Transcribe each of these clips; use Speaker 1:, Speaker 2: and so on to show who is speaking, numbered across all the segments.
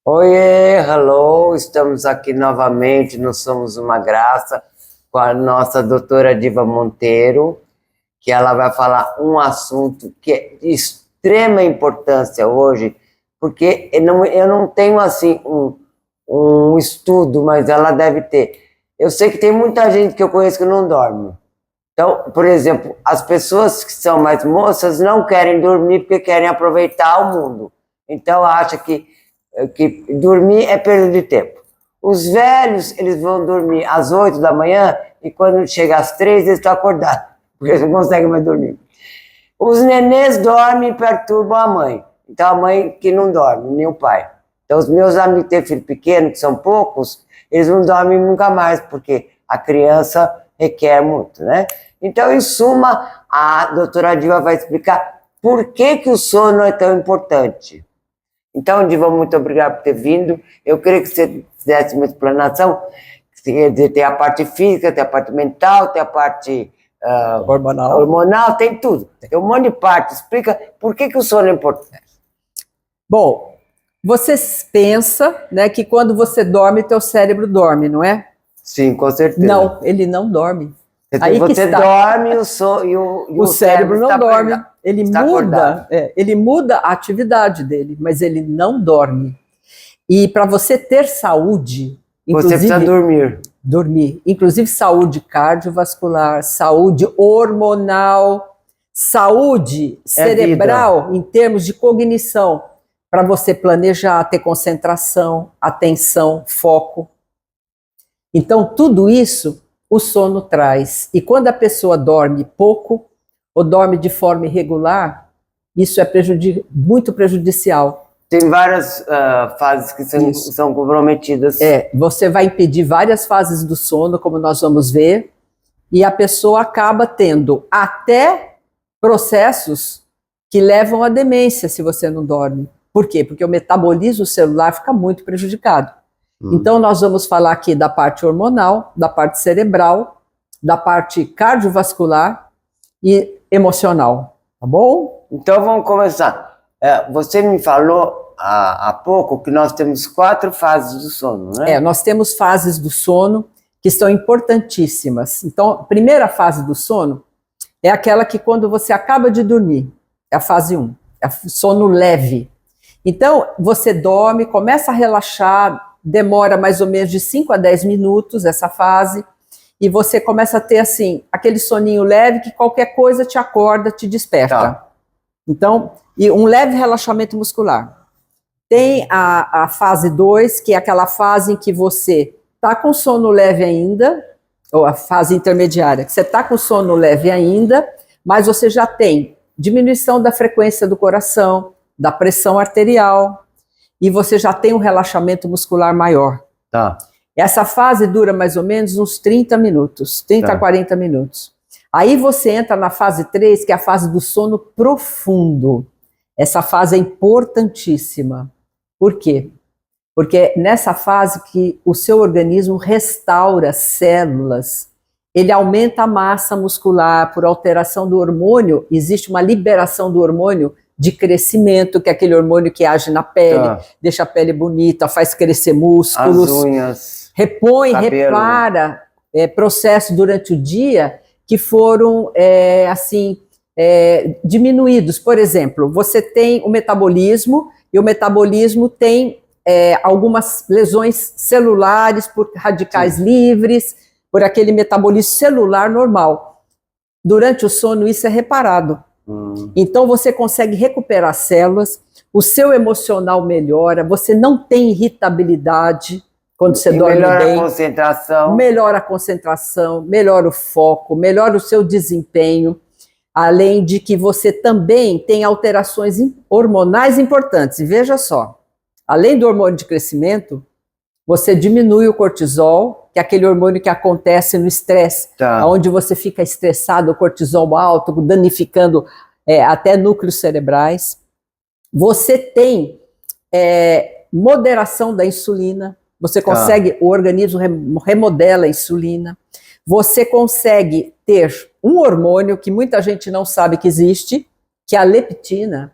Speaker 1: Oiê, hello, estamos aqui novamente no Somos Uma Graça com a nossa doutora Diva Monteiro, que ela vai falar um assunto que é de extrema importância hoje, porque eu não tenho assim um estudo, mas ela deve ter. Eu sei que tem muita gente que eu conheço que não dorme. Então, por exemplo, as pessoas que são mais moças não querem dormir porque querem aproveitar o mundo. Então, acha que dormir é perda de tempo. Os velhos, eles vão dormir às 8 da manhã e quando chega às 3, eles estão acordados, porque eles não conseguem mais dormir. Os nenês dormem e perturbam a mãe. Então, a mãe que não dorme, nem o pai. Então, os meus amigos que têm filho pequeno, que são poucos, eles não dormem nunca mais, porque a criança requer muito, né? Então, em suma, a doutora Diva vai explicar por que o sono é tão importante. Então, Diva, muito obrigada por ter vindo. Eu queria que você fizesse uma explanação. Quer dizer, tem a parte física, tem a parte mental, tem a parte hormonal, tem tudo. Tem um monte de parte. Explica por que o sono é importante.
Speaker 2: Bom, você pensa, né, que quando você dorme, teu cérebro dorme, não é?
Speaker 1: Sim, com certeza.
Speaker 2: Não, ele não dorme.
Speaker 1: Você dorme e o
Speaker 2: cérebro não dorme. Ele muda a atividade dele, mas ele não dorme. E para você ter saúde,
Speaker 1: você precisa dormir.
Speaker 2: Dormir. Inclusive saúde cardiovascular, saúde hormonal, saúde cerebral, em termos de cognição, para você planejar, ter concentração, atenção, foco. Então, tudo isso o sono traz. E quando a pessoa dorme pouco, ou dorme de forma irregular, isso é muito prejudicial.
Speaker 1: Tem várias fases que são comprometidas.
Speaker 2: Você vai impedir várias fases do sono, como nós vamos ver, e a pessoa acaba tendo até processos que levam à demência se você não dorme. Por quê? Porque o metabolismo celular fica muito prejudicado. Então, nós vamos falar aqui da parte hormonal, da parte cerebral, da parte cardiovascular e emocional, tá bom?
Speaker 1: Então, vamos começar. Você me falou há pouco que nós temos 4 fases do sono, né?
Speaker 2: Nós temos fases do sono que são importantíssimas. Então, a primeira fase do sono é aquela que quando você acaba de dormir, é a fase 1, é sono leve. Então, você dorme, começa a relaxar, demora mais ou menos de 5 a 10 minutos essa fase, e você começa a ter assim, aquele soninho leve que qualquer coisa te acorda, te desperta.
Speaker 1: Tá.
Speaker 2: Então, e um leve relaxamento muscular. Tem a fase 2, que é aquela fase em que você está com sono leve ainda, ou a fase intermediária, que você está com sono leve ainda, mas você já tem diminuição da frequência do coração, da pressão arterial, e você já tem um relaxamento muscular maior.
Speaker 1: Tá.
Speaker 2: Essa fase dura mais ou menos uns 30 minutos, 30 a 40 minutos. Aí você entra na fase 3, que é a fase do sono profundo. Essa fase é importantíssima. Por quê? Porque é nessa fase que o seu organismo restaura células, ele aumenta a massa muscular por alteração do hormônio, existe uma liberação do hormônio de crescimento, que é aquele hormônio que age na pele, deixa a pele bonita, faz crescer músculos,
Speaker 1: as unhas,
Speaker 2: repõe,
Speaker 1: cabelo.
Speaker 2: repara processos durante o dia que foram diminuídos. Por exemplo, você tem o metabolismo, e o metabolismo tem algumas lesões celulares por radicais livres, por aquele metabolismo celular normal. Durante o sono isso é reparado. Então você consegue recuperar células, o seu emocional melhora, você não tem irritabilidade quando você dorme bem.
Speaker 1: Melhora a concentração.
Speaker 2: Melhora a concentração, melhora o foco, melhora o seu desempenho, além de que você também tem alterações hormonais importantes. E veja só, além do hormônio de crescimento, você diminui o cortisol, que é aquele hormônio que acontece no estresse, onde você fica estressado, o cortisol alto, danificando até núcleos cerebrais. Você tem moderação da insulina, você consegue, o organismo remodela a insulina, você consegue ter um hormônio que muita gente não sabe que existe, que é a leptina,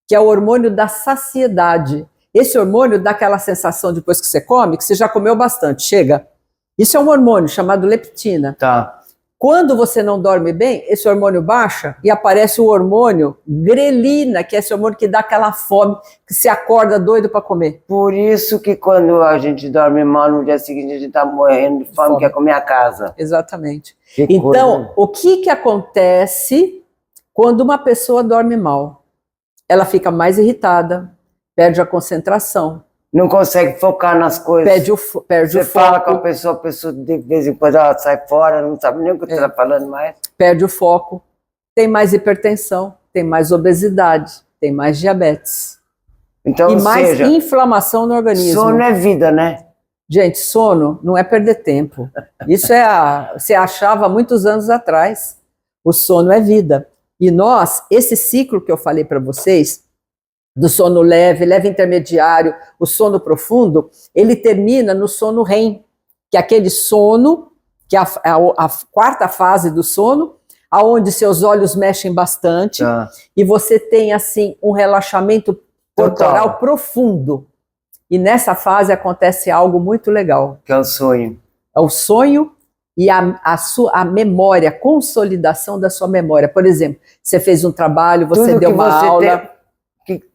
Speaker 2: que é o hormônio da saciedade. Esse hormônio dá aquela sensação depois que você come, que você já comeu bastante, chega. Isso é um hormônio chamado leptina.
Speaker 1: Tá.
Speaker 2: Quando você não dorme bem, esse hormônio baixa e aparece o hormônio grelina, que é esse hormônio que dá aquela fome, que se acorda doido para comer.
Speaker 1: Por isso que quando a gente dorme mal, no dia seguinte a gente está morrendo de fome, quer comer a casa.
Speaker 2: Exatamente.
Speaker 1: Que
Speaker 2: então,
Speaker 1: coisa.
Speaker 2: o que acontece quando uma pessoa dorme mal? Ela fica mais irritada, perde a concentração.
Speaker 1: Não consegue focar nas coisas.
Speaker 2: Perde o foco.
Speaker 1: Você fala com a pessoa de vez em quando ela sai fora, não sabe nem o que está falando mais.
Speaker 2: Perde o foco, tem mais hipertensão, tem mais obesidade, tem mais diabetes.
Speaker 1: Então,
Speaker 2: e mais inflamação no organismo.
Speaker 1: Sono é vida, né?
Speaker 2: Gente, sono não é perder tempo. Isso você achava há muitos anos atrás. O sono é vida. E nós, esse ciclo que eu falei para vocês, do sono leve, leve intermediário, o sono profundo, ele termina no sono REM, que é aquele sono, que é a quarta fase do sono, aonde seus olhos mexem bastante, e você tem, assim, um relaxamento corporal profundo. E nessa fase acontece algo muito legal.
Speaker 1: Que é o sonho.
Speaker 2: É o sonho e a memória, a consolidação da sua memória. Por exemplo, você fez um trabalho, você deu uma aula...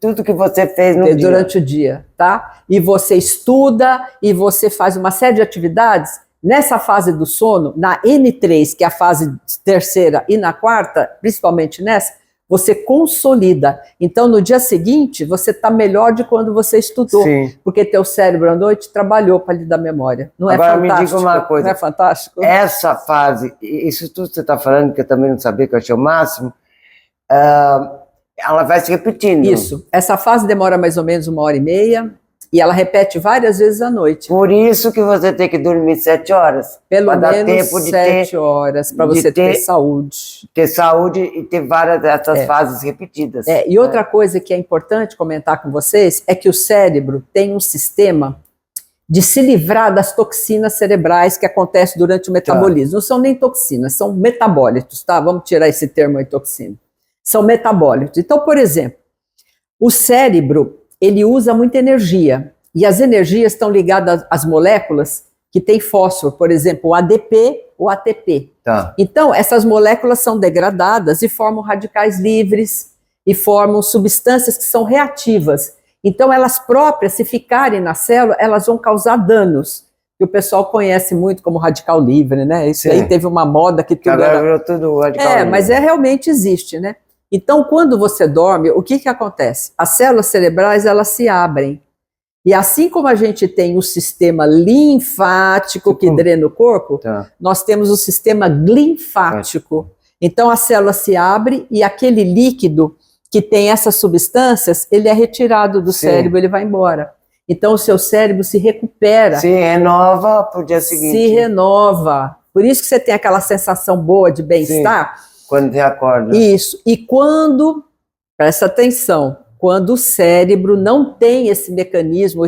Speaker 1: tudo que você fez
Speaker 2: durante o dia, tá? E você estuda, e você faz uma série de atividades. Nessa fase do sono, na N3, que é a fase terceira, e na quarta, principalmente nessa, você consolida. Então, no dia seguinte, você está melhor de quando você estudou.
Speaker 1: Sim.
Speaker 2: Porque teu cérebro à noite trabalhou para lhe dar memória. Não
Speaker 1: Agora,
Speaker 2: é fantástico?
Speaker 1: me diga uma coisa.
Speaker 2: Não é fantástico?
Speaker 1: Essa fase, isso tudo que você está falando, que eu também não sabia, que eu achei o máximo, ela vai se repetindo.
Speaker 2: Isso. Essa fase demora mais ou menos 1h30 e ela repete várias vezes à noite.
Speaker 1: Por isso que você tem que dormir 7 horas.
Speaker 2: Pelo menos 7 horas para você ter saúde.
Speaker 1: Ter saúde e ter várias dessas fases repetidas.
Speaker 2: E outra coisa que é importante comentar com vocês é que o cérebro tem um sistema de se livrar das toxinas cerebrais que acontecem durante o metabolismo. Não são nem toxinas, são metabólitos, tá? Vamos tirar esse termo aí, toxina. São metabólitos. Então, por exemplo, o cérebro, ele usa muita energia, e as energias estão ligadas às moléculas que têm fósforo, por exemplo, o ADP ou ATP. Então, essas moléculas são degradadas e formam radicais livres e formam substâncias que são reativas. Então, elas próprias, se ficarem na célula, elas vão causar danos, que o pessoal conhece muito como radical livre, né? Isso aí teve uma moda que tudo
Speaker 1: agora virou tudo radical livre.
Speaker 2: Mas realmente existe, né? Então, quando você dorme, o que acontece? As células cerebrais, elas se abrem. E assim como a gente tem o sistema linfático que drena o corpo, nós temos o sistema linfático. Então, a célula se abre e aquele líquido que tem essas substâncias, ele é retirado do cérebro, ele vai embora. Então, o seu cérebro se recupera.
Speaker 1: Se renova para o dia seguinte.
Speaker 2: Se renova. Por isso que você tem aquela sensação boa de bem-estar.
Speaker 1: Quando você acorda.
Speaker 2: Isso. E quando, presta atenção, quando o cérebro não tem esse mecanismo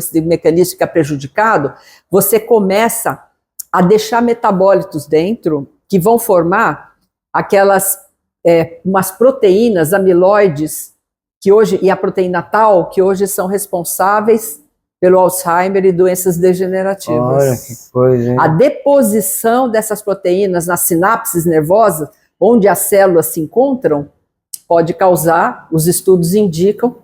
Speaker 2: fica prejudicado, você começa a deixar metabólitos dentro que vão formar aquelas umas proteínas amiloides que hoje, e a proteína tal, que hoje são responsáveis pelo Alzheimer e doenças degenerativas.
Speaker 1: Olha que coisa, hein?
Speaker 2: A deposição dessas proteínas nas sinapses nervosas, onde as células se encontram, pode causar, os estudos indicam,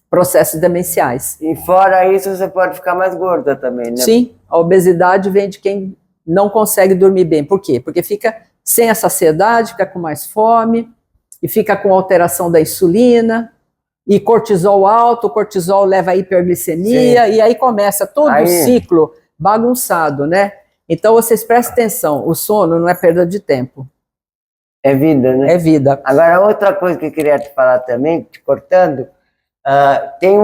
Speaker 2: processos demenciais.
Speaker 1: E fora isso, você pode ficar mais gorda também, né?
Speaker 2: Sim, a obesidade vem de quem não consegue dormir bem. Por quê? Porque fica sem a saciedade, fica com mais fome, e fica com alteração da insulina, e cortisol alto, o cortisol leva a hiperglicemia, e aí começa todo o ciclo bagunçado, né? Então vocês prestem atenção, o sono não é perda de tempo.
Speaker 1: É vida, né?
Speaker 2: É vida.
Speaker 1: Agora, outra coisa que eu queria te falar também, te cortando, tem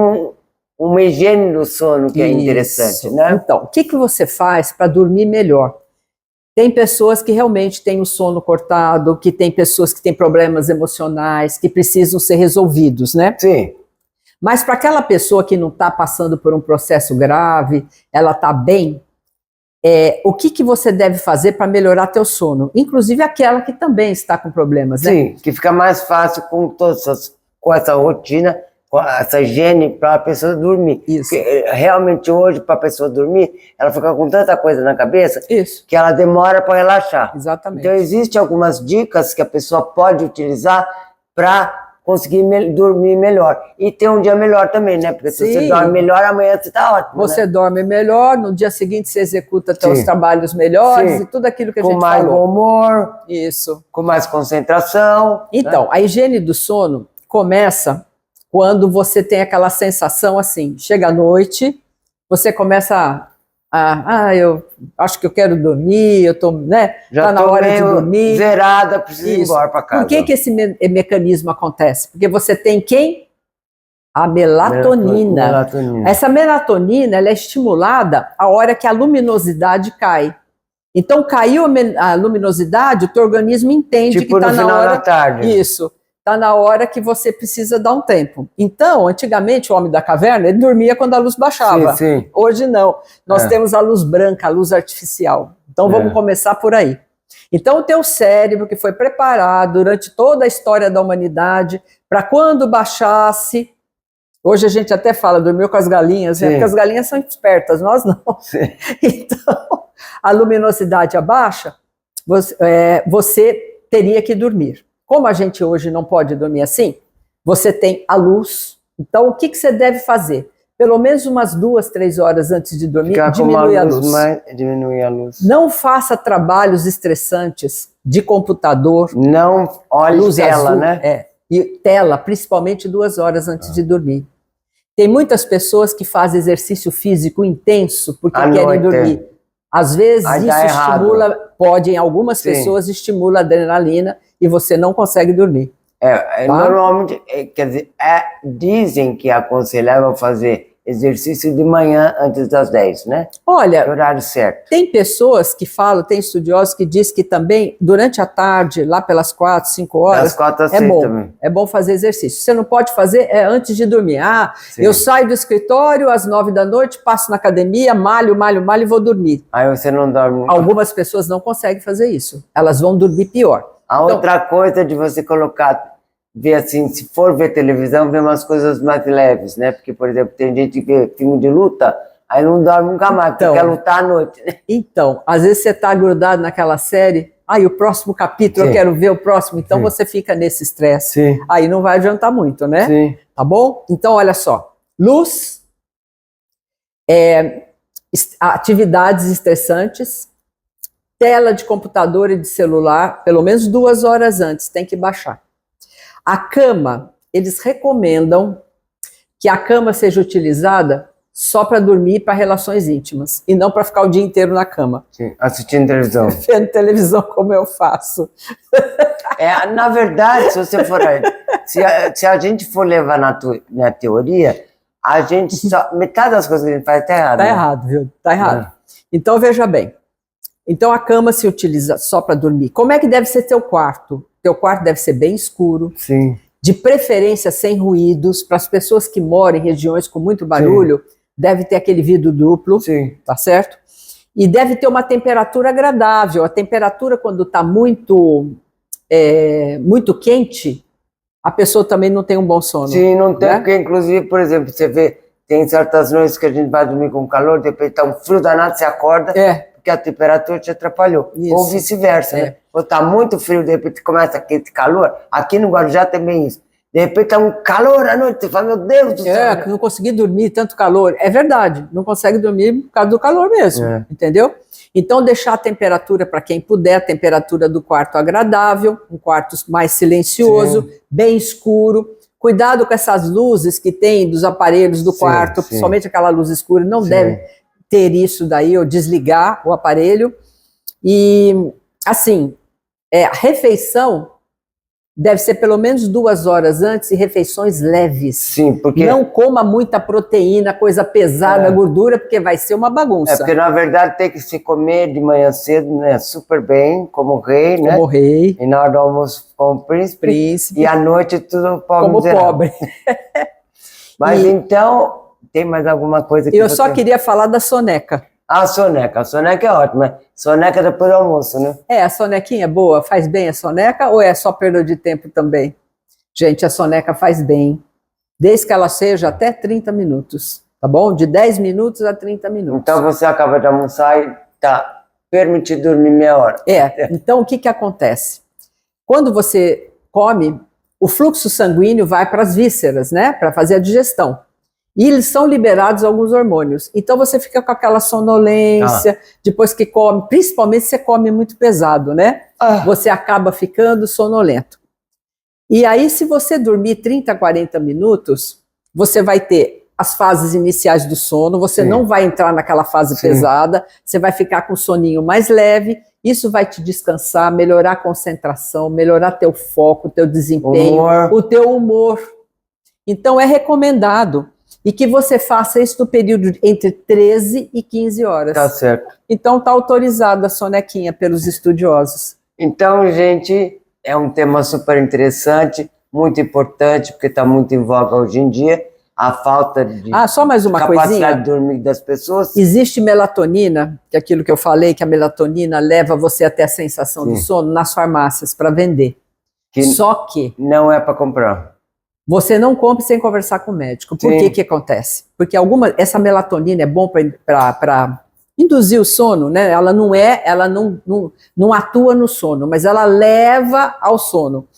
Speaker 1: uma higiene do sono que é interessante, né?
Speaker 2: Então, o que você faz para dormir melhor? Tem pessoas que realmente têm o sono cortado, que tem pessoas que têm problemas emocionais, que precisam ser resolvidos, né?
Speaker 1: Sim.
Speaker 2: Mas para aquela pessoa que não está passando por um processo grave, ela está bem, o que você deve fazer para melhorar teu sono? Inclusive aquela que também está com problemas, né?
Speaker 1: Sim, que fica mais fácil com essa rotina, com essa higiene para a pessoa dormir.
Speaker 2: Isso.
Speaker 1: Porque, realmente hoje, para a pessoa dormir, ela fica com tanta coisa na cabeça
Speaker 2: Isso.
Speaker 1: que ela demora para relaxar.
Speaker 2: Exatamente.
Speaker 1: Então, existem algumas dicas que a pessoa pode utilizar para conseguir dormir melhor. E ter um dia melhor também, né? Porque se você dorme melhor, amanhã você está ótimo.
Speaker 2: Você
Speaker 1: né?
Speaker 2: dorme melhor, no dia seguinte você executa seus
Speaker 1: Sim.
Speaker 2: trabalhos melhores
Speaker 1: Sim.
Speaker 2: e tudo aquilo que a
Speaker 1: com
Speaker 2: gente
Speaker 1: mais
Speaker 2: falou.
Speaker 1: bom humor,
Speaker 2: Isso.
Speaker 1: com mais concentração.
Speaker 2: Então,
Speaker 1: né?
Speaker 2: a higiene do sono começa quando você tem aquela sensação assim, chega à noite, você começa eu acho que eu quero dormir, eu tô, né?
Speaker 1: Já
Speaker 2: tá na
Speaker 1: tô
Speaker 2: hora de
Speaker 1: meio
Speaker 2: dormir.
Speaker 1: zerada, preciso ir
Speaker 2: Isso.
Speaker 1: embora para casa.
Speaker 2: Por que esse mecanismo acontece? Porque você tem quem? A melatonina.
Speaker 1: Melatonina.
Speaker 2: Essa melatonina ela é estimulada a hora que a luminosidade cai. Então, caiu a luminosidade, o teu organismo entende
Speaker 1: Tipo
Speaker 2: que está
Speaker 1: no
Speaker 2: na
Speaker 1: final
Speaker 2: hora.
Speaker 1: da tarde.
Speaker 2: Isso. Está na hora que você precisa dar um tempo. Então, antigamente, o homem da caverna, ele dormia quando a luz baixava.
Speaker 1: Sim, sim.
Speaker 2: Hoje não. Nós temos a luz branca, a luz artificial. Então, vamos começar por aí. Então, o teu cérebro, que foi preparado durante toda a história da humanidade, para quando baixasse. Hoje a gente até fala, dormiu com as galinhas, né? Porque as galinhas são espertas, nós não.
Speaker 1: Sim.
Speaker 2: Então, a luminosidade abaixa, você teria que dormir. Como a gente hoje não pode dormir assim, você tem a luz. Então, o que você deve fazer? Pelo menos umas 2, 3 horas antes de dormir, diminui a luz.
Speaker 1: Diminui a luz.
Speaker 2: Não faça trabalhos estressantes de computador.
Speaker 1: Não olhe
Speaker 2: luz
Speaker 1: tela,
Speaker 2: azul,
Speaker 1: né?
Speaker 2: E tela, principalmente 2 horas antes de dormir. Tem muitas pessoas que fazem exercício físico intenso porque querem dormir. Às vezes isso estimula, pode em algumas pessoas estimula a adrenalina e você não consegue dormir.
Speaker 1: Normalmente, quer dizer, dizem que é aconselhável fazer exercício de manhã antes das 10, né?
Speaker 2: Olha,
Speaker 1: é o horário certo.
Speaker 2: Tem pessoas que falam, tem estudiosos que dizem que também durante a tarde, lá pelas 4, 5 horas,
Speaker 1: das 4 às 6
Speaker 2: bom.
Speaker 1: Também.
Speaker 2: É bom fazer exercício. Você não pode fazer antes de dormir. Eu saio do escritório às 9 da noite, passo na academia, malho e vou dormir.
Speaker 1: Aí você não dorme.
Speaker 2: Algumas pessoas não conseguem fazer isso. Elas vão dormir pior.
Speaker 1: Outra coisa de você ver assim, se for ver televisão, ver umas coisas mais leves, né? Porque, por exemplo, tem gente que vê filme de luta, aí não dorme nunca mais, porque quer lutar à noite, né?
Speaker 2: Então, às vezes você está grudado naquela série, o próximo capítulo, eu quero ver o próximo, então você fica nesse estresse. Aí não vai adiantar muito, né?
Speaker 1: Sim.
Speaker 2: Tá bom? Então, olha só, luz, atividades estressantes, tela de computador e de celular, pelo menos 2 horas antes, tem que baixar. A cama, eles recomendam que a cama seja utilizada só para dormir e para relações íntimas, e não para ficar o dia inteiro na cama.
Speaker 1: Sim, assistindo televisão.
Speaker 2: Vendo televisão como eu faço.
Speaker 1: Na verdade, se você for... se a gente for levar na teoria, a gente metade das coisas que a gente faz tá errado.
Speaker 2: Tá errado, viu? Tá errado. Então, veja bem. Então, a cama se utiliza só para dormir. Como é que deve ser teu quarto? Teu quarto deve ser bem escuro.
Speaker 1: Sim.
Speaker 2: De preferência sem ruídos. Para as pessoas que moram em regiões com muito barulho, deve ter aquele vidro duplo.
Speaker 1: Sim.
Speaker 2: Tá certo? E deve ter uma temperatura agradável. A temperatura, quando está muito quente, a pessoa também não tem um bom sono.
Speaker 1: Sim, não tem, porque inclusive, por exemplo, você vê, tem certas noites que a gente vai dormir com calor, de repente tá um frio danado, você acorda, porque a temperatura te atrapalhou.
Speaker 2: Isso.
Speaker 1: Ou vice-versa, né? Ou tá muito frio, de repente começa aquele calor, aqui no Guarujá também isso. De repente tá um calor à noite, você fala, meu Deus do céu.
Speaker 2: Que não consegui dormir, tanto calor. É verdade, não consegue dormir por causa do calor mesmo, entendeu? Então, deixar a temperatura, para quem puder, a temperatura do quarto agradável, um quarto mais silencioso, bem escuro. Cuidado com essas luzes que tem dos aparelhos do quarto, principalmente aquela luz escura, não deve ter isso daí, ou desligar o aparelho. E, assim, a refeição deve ser pelo menos 2 horas antes e refeições leves.
Speaker 1: Sim, porque...
Speaker 2: Não coma muita proteína, coisa pesada, gordura, porque vai ser uma bagunça.
Speaker 1: Porque, na verdade, tem que se comer de manhã cedo, né? Super bem, como rei, né?
Speaker 2: Como rei.
Speaker 1: E na hora do almoço, como príncipe. E à noite, tudo pobre.
Speaker 2: Como pobre.
Speaker 1: Mas então, tem mais alguma coisa que
Speaker 2: eu só queria falar da soneca.
Speaker 1: Ah, a soneca é ótima. Soneca depois do almoço, né?
Speaker 2: A sonequinha é boa? Faz bem a soneca ou é só perda de tempo também? Gente, a soneca faz bem, desde que ela seja até 30 minutos, tá bom? De 10 minutos a 30 minutos.
Speaker 1: Então você acaba de almoçar e tá permitido dormir meia hora.
Speaker 2: Então o que acontece? Quando você come, o fluxo sanguíneo vai para as vísceras, né? Para fazer a digestão. E eles são liberados alguns hormônios. Então você fica com aquela sonolência, depois que come, principalmente se você come muito pesado, né? Você acaba ficando sonolento. E aí, se você dormir 30, 40 minutos, você vai ter as fases iniciais do sono, você não vai entrar naquela fase pesada, você vai ficar com um soninho mais leve, isso vai te descansar, melhorar a concentração, melhorar teu foco, teu desempenho, o teu humor. Então é recomendado. E que você faça isso no período entre 13 e 15 horas.
Speaker 1: Tá certo.
Speaker 2: Então tá autorizada a sonequinha pelos estudiosos.
Speaker 1: Então, gente, é um tema super interessante, muito importante, porque está muito em voga hoje em dia, a falta de
Speaker 2: só mais uma
Speaker 1: capacidade de dormir das pessoas.
Speaker 2: Existe melatonina, que é aquilo que eu falei, que a melatonina leva você até a sensação de sono, nas farmácias para vender. Só que...
Speaker 1: não é para comprar.
Speaker 2: Você não compre sem conversar com o médico. Por que acontece? Porque essa melatonina é bom para induzir o sono, né? Ela não atua no sono, mas ela leva ao sono.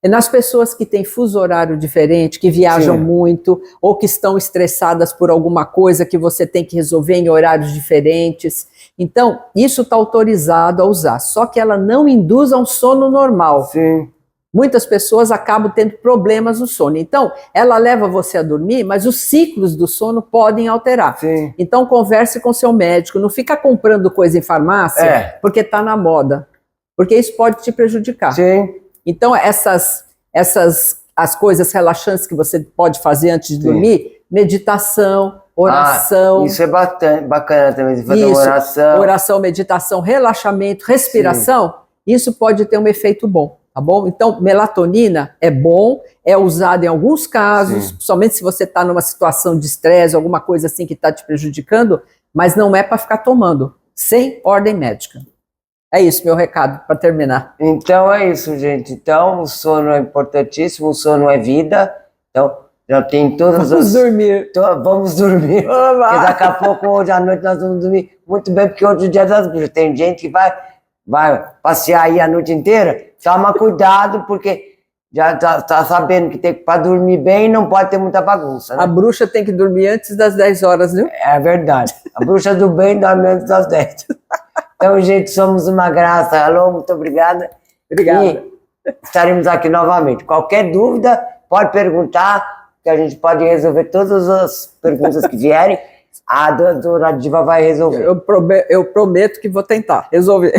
Speaker 2: E nas pessoas que têm fuso horário diferente, que viajam muito, ou que estão estressadas por alguma coisa que você tem que resolver em horários diferentes. Então, isso está autorizado a usar, só que ela não induz a um sono normal.
Speaker 1: Sim.
Speaker 2: Muitas pessoas acabam tendo problemas no sono. Então, ela leva você a dormir, mas os ciclos do sono podem alterar.
Speaker 1: Sim.
Speaker 2: Então, converse com seu médico. Não fica comprando coisa em farmácia porque está na moda. Porque isso pode te prejudicar.
Speaker 1: Sim.
Speaker 2: Então, as coisas relaxantes que você pode fazer antes de dormir, meditação, oração.
Speaker 1: Isso é bacana também, de fazer oração.
Speaker 2: Oração, meditação, relaxamento, respiração. Isso pode ter um efeito bom. Tá bom? Então, melatonina é bom, é usado em alguns casos, somente se você está numa situação de estresse, alguma coisa assim que está te prejudicando, mas não é para ficar tomando, sem ordem médica. É isso, meu recado, para terminar. Então
Speaker 1: é isso, gente. Então, o sono é importantíssimo, o sono é vida. Então, já tem todas
Speaker 2: Vamos dormir.
Speaker 1: Vamos dormir. Porque daqui a pouco, hoje à noite, nós vamos dormir muito bem, porque hoje é o dia das bruxas. Tem gente que vai passear aí a noite inteira. Toma cuidado, porque já tá sabendo que para dormir bem não pode ter muita bagunça, né?
Speaker 2: A bruxa tem que dormir antes das 10 horas, viu?
Speaker 1: É verdade. A bruxa do bem dorme antes das 10. Então, gente, somos uma graça. Alô, muito obrigada.
Speaker 2: Obrigada.
Speaker 1: E estaremos aqui novamente. Qualquer dúvida, pode perguntar, que a gente pode resolver todas as perguntas que vierem. A doutora Diva vai resolver.
Speaker 2: Eu prometo que vou tentar resolver.